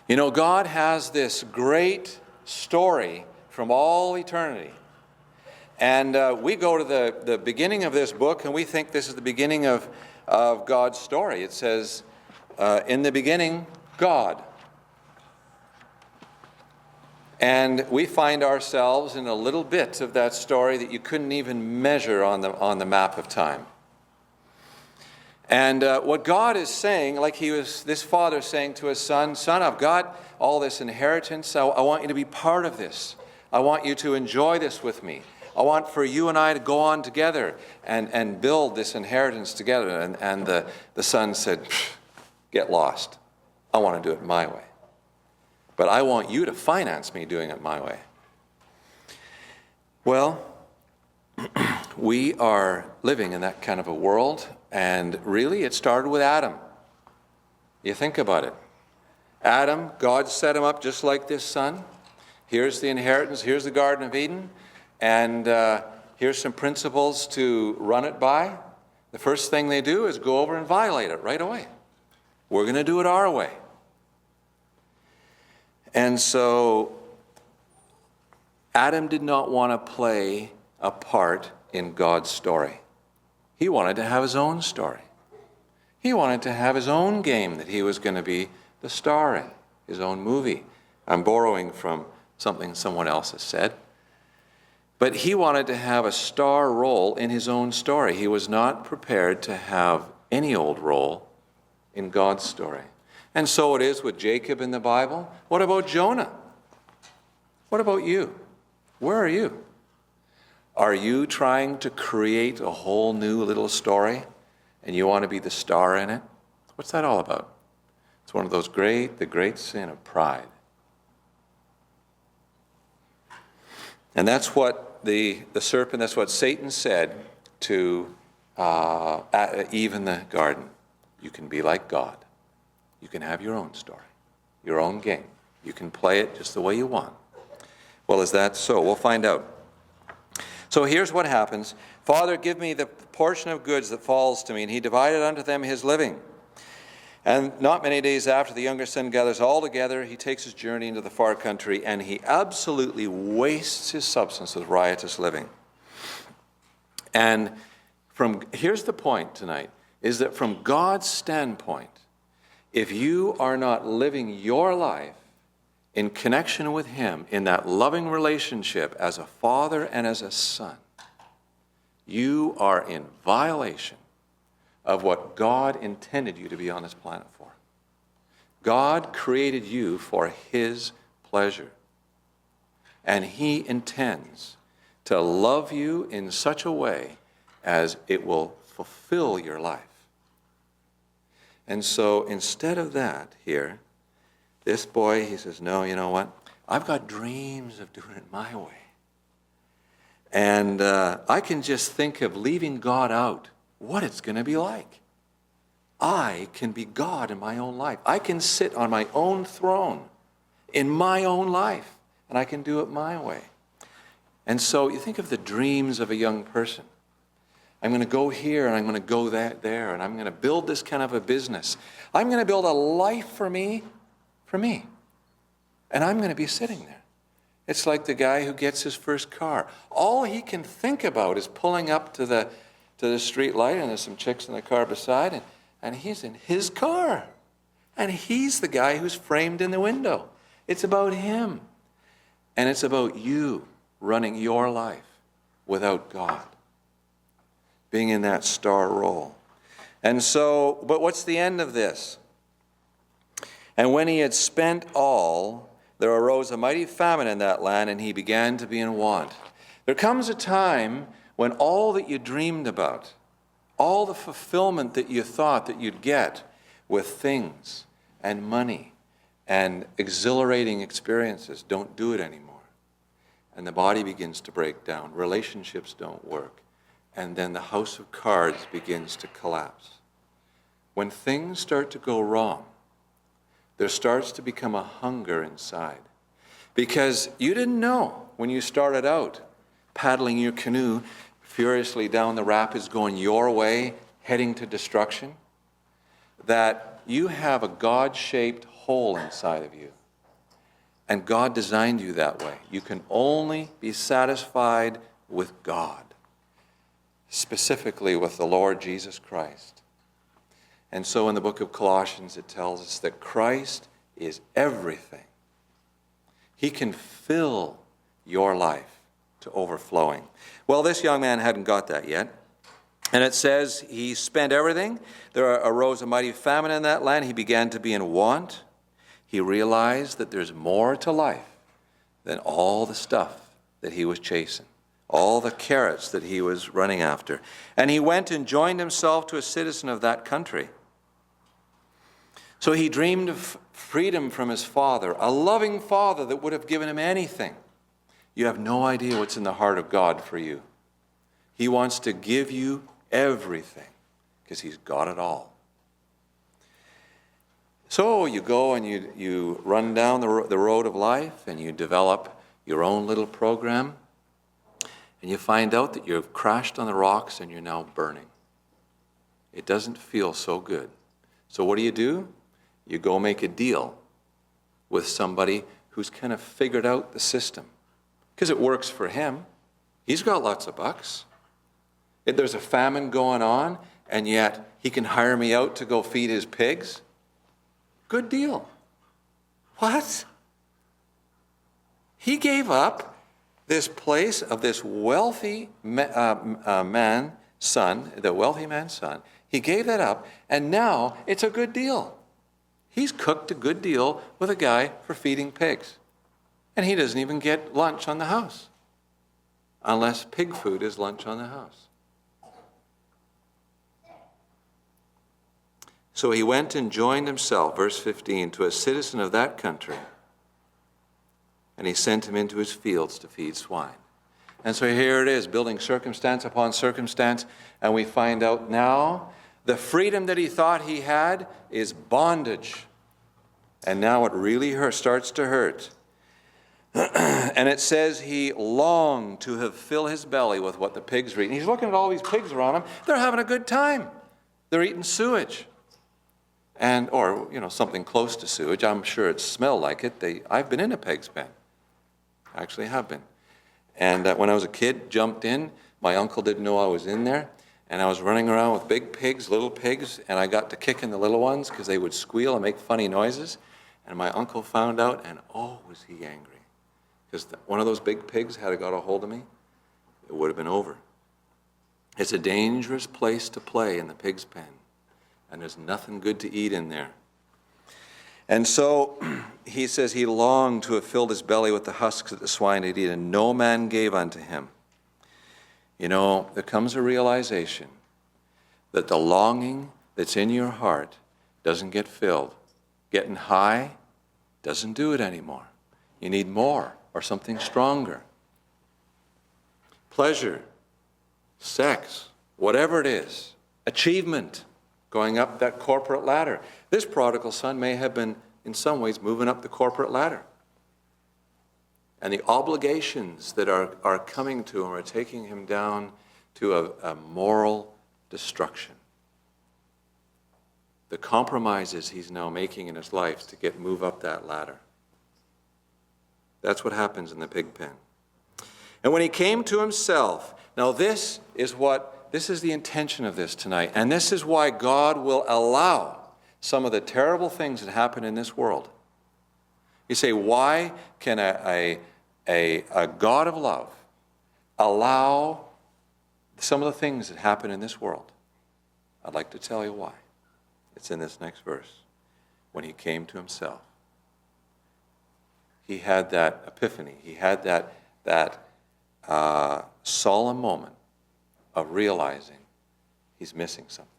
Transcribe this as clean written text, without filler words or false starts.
You know, God has this great story from all eternity. And we go to the beginning of this book and we think this is the beginning of God's story. It says, in the beginning, God. And we find ourselves in a little bit of that story that you couldn't even measure on the map of time. And what God is saying, like this father saying to his son, I've got all this inheritance. I want you to be part of this. I want you to enjoy this with me. I want for you and I to go on together and build this inheritance together. And the son said, get lost. I want to do it my way. But I want you to finance me doing it my way. Well, we are living in that kind of a world. And really, it started with Adam. You think about it. Adam, God set him up just like this son. Here's the inheritance. Here's the Garden of Eden. And here's some principles to run it by. The first thing they do is go over and violate it right away. We're going to do it our way. And so Adam did not want to play a part in God's story. He wanted to have his own story. He wanted to have his own game that he was going to be the star in, his own movie. I'm borrowing from something someone else has said. But he wanted to have a star role in his own story. He was not prepared to have any old role in God's story. And so it is with Jacob in the Bible. What about Jonah? What about you? Where are you? Are you trying to create a whole new little story and you want to be the star in it? What's that all about? It's one of those the great sin of pride. And that's what the serpent, that's what Satan said to Eve in the garden. You can be like God. You can have your own story, your own game. You can play it just the way you want. Well, is that so? We'll find out. So here's what happens. Father, give me the portion of goods that falls to me. And he divided unto them his living. And not many days after, the younger son gathers all together. He takes his journey into the far country, and he absolutely wastes his substance with riotous living. And here's the point tonight, is that from God's standpoint, if you are not living your life in connection with him, in that loving relationship as a father and as a son, you are in violation of what God intended you to be on this planet for. God created you for his pleasure. And he intends to love you in such a way as it will fulfill your life. And so instead of that here, this boy, he says, no, you know what? I've got dreams of doing it my way. And I can just think of leaving God out, what it's going to be like. I can be God in my own life. I can sit on my own throne in my own life, and I can do it my way. And so you think of the dreams of a young person. I'm going to go here, and I'm going to go there, and I'm going to build this kind of a business. I'm going to build a life for me. And I'm going to be sitting there. It's like the guy who gets his first car. All he can think about is pulling up to the street light, and there's some chicks in the car beside, and he's in his car. And he's the guy who's framed in the window. It's about him. And it's about you running your life without God, being in that star role. And so, but what's the end of this? And when he had spent all, there arose a mighty famine in that land, and he began to be in want. There comes a time when all that you dreamed about, all the fulfillment that you thought that you'd get with things and money and exhilarating experiences don't do it anymore. And the body begins to break down. Relationships don't work. And then the house of cards begins to collapse. When things start to go wrong, there starts to become a hunger inside. Because you didn't know when you started out paddling your canoe furiously down the rapids going your way, heading to destruction, that you have a God-shaped hole inside of you. And God designed you that way. You can only be satisfied with God, specifically with the Lord Jesus Christ. And so in the book of Colossians, it tells us that Christ is everything. He can fill your life to overflowing. Well, this young man hadn't got that yet. And it says he spent everything. There arose a mighty famine in that land. He began to be in want. He realized that there's more to life than all the stuff that he was chasing, all the carrots that he was running after. And he went and joined himself to a citizen of that country. So he dreamed of freedom from his father, a loving father that would have given him anything. You have no idea what's in the heart of God for you. He wants to give you everything because he's got it all. So you go and you run down the road of life and you develop your own little program, and you find out that you've crashed on the rocks and you're now burning. It doesn't feel so good. So what do? You go make a deal with somebody who's kind of figured out the system because it works for him. He's got lots of bucks. There's a famine going on, and yet he can hire me out to go feed his pigs. Good deal. What? He gave up this place of this wealthy man's son, the wealthy man's son. He gave that up, and now it's a good deal. He's cooked a good deal with a guy for feeding pigs. And he doesn't even get lunch on the house, unless pig food is lunch on the house. So he went and joined himself, verse 15, to a citizen of that country, and he sent him into his fields to feed swine. And so here it is, building circumstance upon circumstance, and we find out now the freedom that he thought he had is bondage. And now it really starts to hurt. And it says he longed to have filled his belly with what the pigs were eating. He's looking at all these pigs around him. They're having a good time. They're eating sewage. Or something close to sewage. I'm sure it smelled like it. I've been in a pig's pen. I actually have been. And when I was a kid, jumped in. My uncle didn't know I was in there. And I was running around with big pigs, little pigs, and I got to kicking the little ones because they would squeal and make funny noises. And my uncle found out, and oh, was he angry. Because one of those big pigs had got a hold of me, it would have been over. It's a dangerous place to play in the pig's pen. And there's nothing good to eat in there. And so he says he longed to have filled his belly with the husks that the swine had eaten, and no man gave unto him. There comes a realization that the longing that's in your heart doesn't get filled. Getting high doesn't do it anymore. You need more or something stronger. Pleasure, sex, whatever it is, achievement, going up that corporate ladder. This prodigal son may have been, in some ways, moving up the corporate ladder. And the obligations that are coming to him are taking him down to a moral destruction. The compromises he's now making in his life to move up that ladder. That's what happens in the pig pen. And when he came to himself, now this is the intention of this tonight, and this is why God will allow some of the terrible things that happen in this world. You say, why can a God of love allow some of the things that happen in this world? I'd like to tell you why. It's in this next verse. When he came to himself, he had that epiphany. He had that solemn moment of realizing he's missing something.